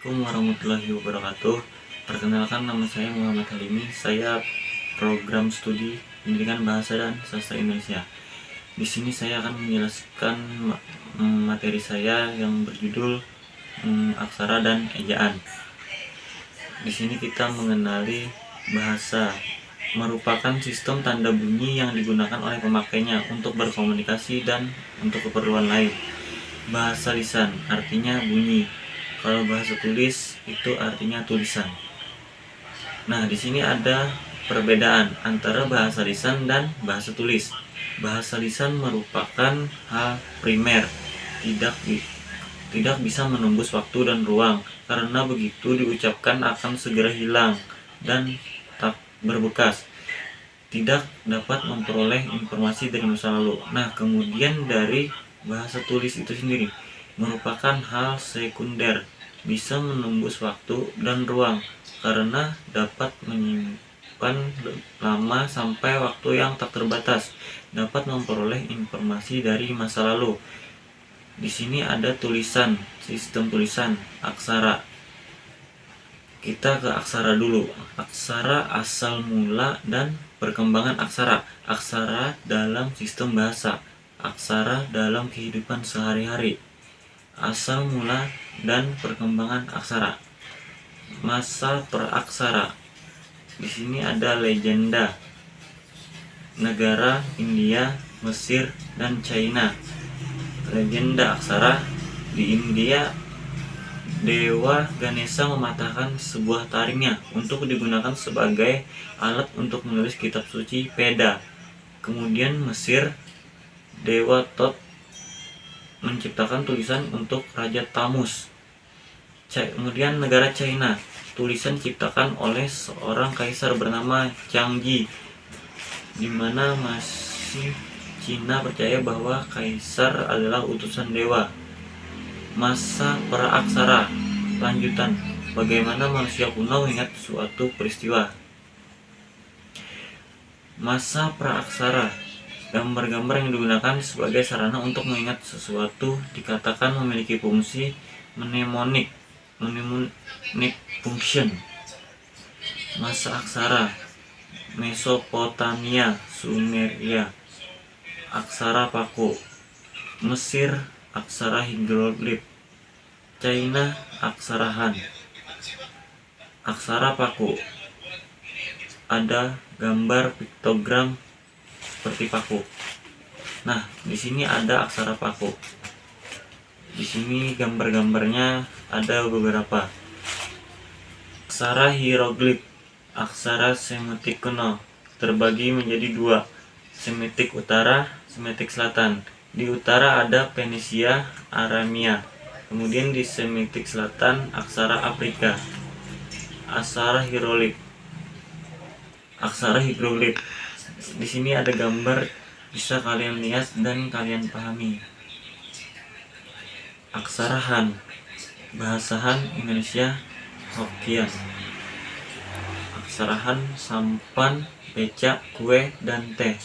Assalamualaikum warahmatullahi wabarakatuh. Perkenalkan, nama saya Muhammad Halimi. Saya program studi pendidikan bahasa dan sastra Indonesia. Di sini saya akan menjelaskan materi saya yang berjudul aksara dan ejaan. Di sini kita mengenali bahasa merupakan sistem tanda bunyi yang digunakan oleh pemakainya untuk berkomunikasi dan untuk keperluan lain. Bahasa lisan artinya bunyi. Kalau bahasa tulis itu artinya tulisan. Nah, di sini ada perbedaan antara bahasa lisan dan bahasa tulis. Bahasa lisan merupakan hal primer, tidak bisa menembus waktu dan ruang, karena begitu diucapkan akan segera hilang dan tak berbekas. Tidak dapat memperoleh informasi dari masa lalu. Nah, kemudian dari bahasa tulis itu sendiri merupakan hal sekunder, bisa menembus waktu dan ruang karena dapat menyimpan lama sampai waktu yang tak terbatas, dapat memperoleh informasi dari masa lalu. Di sini ada tulisan, sistem tulisan, aksara. Kita ke aksara dulu. Aksara asal mula dan perkembangan aksara. Aksara dalam sistem bahasa, aksara dalam kehidupan sehari-hari. Asal mula dan perkembangan aksara. Masa praaksara. Di sini ada legenda negara India, Mesir, dan China. Legenda aksara di India, Dewa Ganesha mematahkan sebuah taringnya untuk digunakan sebagai alat untuk menulis kitab suci Veda. Kemudian Mesir, Dewa Thoth menciptakan tulisan untuk Raja Tamus. Kemudian negara China, tulisan diciptakan oleh seorang kaisar bernama Changji, di mana masih Cina percaya bahwa kaisar adalah utusan dewa. Masa praaksara, lanjutan bagaimana manusia kuno mengingat suatu peristiwa. Masa praaksara, gambar-gambar yang digunakan sebagai sarana untuk mengingat sesuatu dikatakan memiliki fungsi mnemonik function. Masa aksara, Mesopotamia, Sumeria, aksara paku. Mesir, aksara hieroglif. China, aksara Han. Aksara paku, ada gambar piktogram seperti paku. Nah, di sini ada aksara paku. Di sini gambar-gambarnya ada beberapa. Aksara hieroglif, aksara Semitik kuno, terbagi menjadi dua, Semitik utara, Semitik selatan. Di utara ada Fenisia, Aramia. Kemudian di Semitik selatan aksara Afrika. Aksara hieroglif. Aksara hieroglif. Di sini ada gambar, bisa kalian lihat dan kalian pahami. Aksara Han, bahasa Han Indonesia Hokkien. Aksara Han, sampan, becak, kue, dan teh.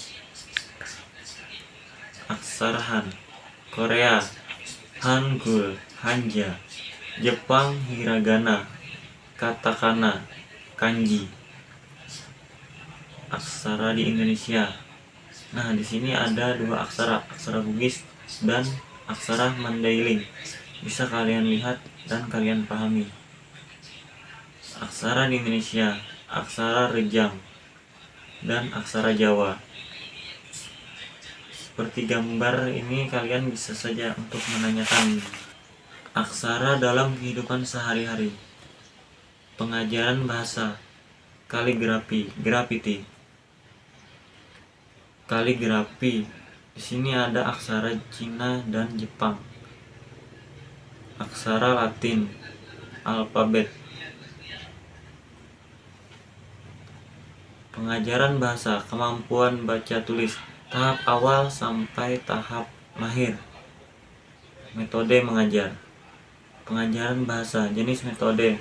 Aksara Han Korea, Hangul, Hanja. Jepang, hiragana, katakana, kanji. Aksara di Indonesia. Nah, di sini ada dua aksara, aksara Bugis dan aksara Mandailing. Bisa kalian lihat dan kalian pahami. Aksara di Indonesia, aksara Rejang dan aksara Jawa. Seperti gambar ini, kalian bisa saja untuk menanyakan. Aksara dalam kehidupan sehari-hari. Pengajaran bahasa, kaligrafi, grafiti. Kaligrafi. Di sini ada aksara Cina dan Jepang. Aksara Latin, alfabet. Pengajaran bahasa, kemampuan baca tulis, tahap awal sampai tahap mahir. Metode mengajar. Pengajaran bahasa, jenis metode.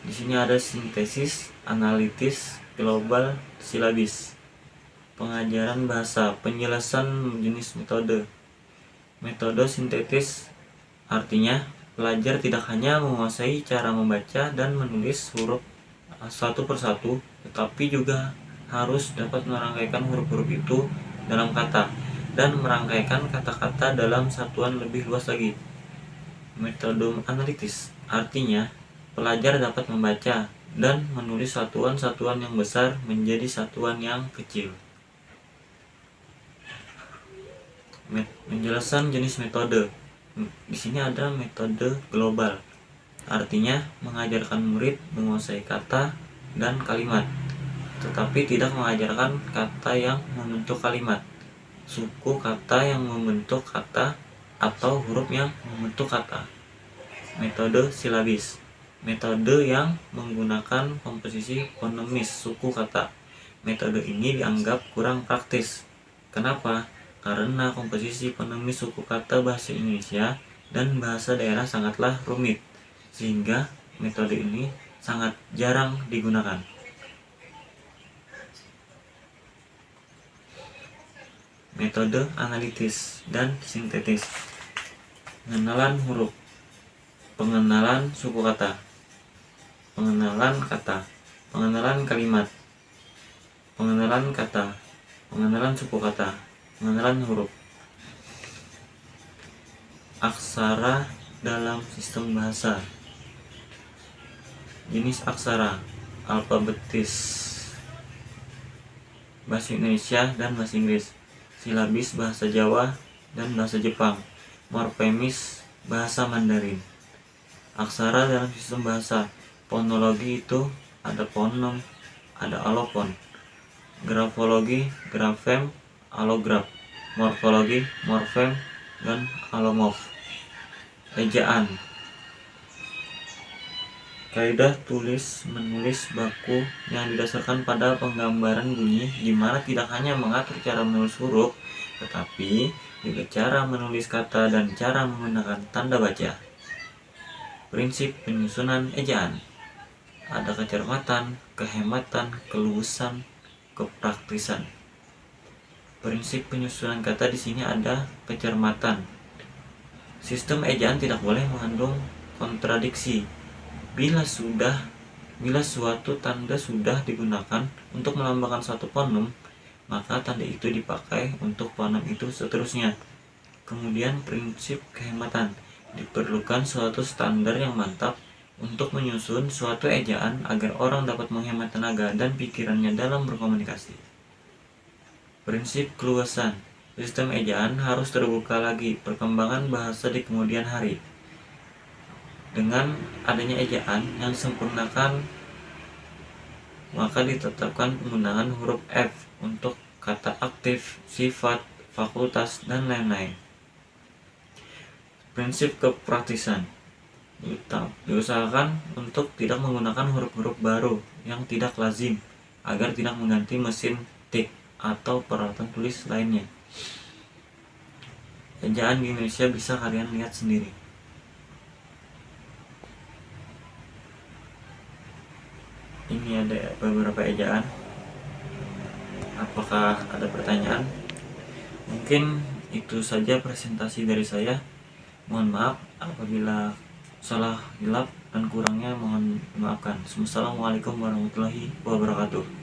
Di sini ada sintesis, analitis, global, silabis. Pengajaran bahasa, penjelasan jenis metode. Metode sintetis artinya Pelajar tidak hanya menguasai cara membaca dan menulis huruf satu persatu, tetapi juga harus dapat merangkaikan huruf-huruf itu dalam kata dan merangkaikan kata-kata dalam satuan lebih luas lagi. Metode analitis artinya pelajar dapat membaca dan menulis satuan-satuan yang besar menjadi satuan yang kecil. Penjelasan jenis metode. Di sini ada metode global. Artinya mengajarkan murid menguasai kata dan kalimat, tetapi tidak mengajarkan kata yang membentuk kalimat, suku kata yang membentuk kata, atau huruf yang membentuk kata. Metode silabis. Metode yang menggunakan komposisi fonemis suku kata. Metode ini dianggap kurang praktis. Kenapa? Karena komposisi fonemis suku kata bahasa Indonesia dan bahasa daerah sangatlah rumit, sehingga metode ini sangat jarang digunakan. Metode analitis dan sintetis. Pengenalan huruf, pengenalan suku kata, pengenalan kata, pengenalan kalimat, pengenalan kata, pengenalan suku kata, pengenalan huruf. Aksara dalam sistem bahasa. Jenis aksara, alfabetis, bahasa Indonesia dan bahasa Inggris, silabis bahasa Jawa dan bahasa Jepang, morfemis bahasa Mandarin. Aksara dalam sistem bahasa. Fonologi itu ada fonem, ada alofon. Grafologi, grafem, alograf. Morfologi, morfem, dan alomorf. Ejaan. Kaidah tulis menulis baku yang didasarkan pada penggambaran bunyi, di mana tidak hanya mengatur cara menulis huruf, tetapi juga cara menulis kata dan cara menggunakan tanda baca. Prinsip penyusunan ejaan. Ada kecermatan, kehematan, keluasan, kepraktisan. Prinsip penyusunan kata di sini ada kecermatan. Sistem ejaan tidak boleh mengandung kontradiksi. Bila suatu tanda sudah digunakan untuk melambangkan suatu fonem, maka tanda itu dipakai untuk fonem itu seterusnya. Kemudian prinsip kehematan. Diperlukan suatu standar yang mantap untuk menyusun suatu ejaan agar orang dapat menghemat tenaga dan pikirannya dalam berkomunikasi. Prinsip keluasan. Sistem ejaan harus terbuka lagi perkembangan bahasa di kemudian hari. Dengan adanya ejaan yang disempurnakan, maka ditetapkan penggunaan huruf F untuk kata aktif, sifat, fakultas, dan lain-lain. Prinsip kepraktisan. Diusahakan untuk tidak menggunakan huruf-huruf baru yang tidak lazim agar tidak mengganti mesin tik atau peralatan tulis lainnya. Ejaan di Indonesia bisa kalian lihat sendiri. Ini ada beberapa ejaan. Apakah ada pertanyaan? Mungkin itu saja presentasi dari saya. Mohon maaf apabila salah hilap dan kurangnya mohon dimaafkan. Wassalamualaikum warahmatullahi wabarakatuh.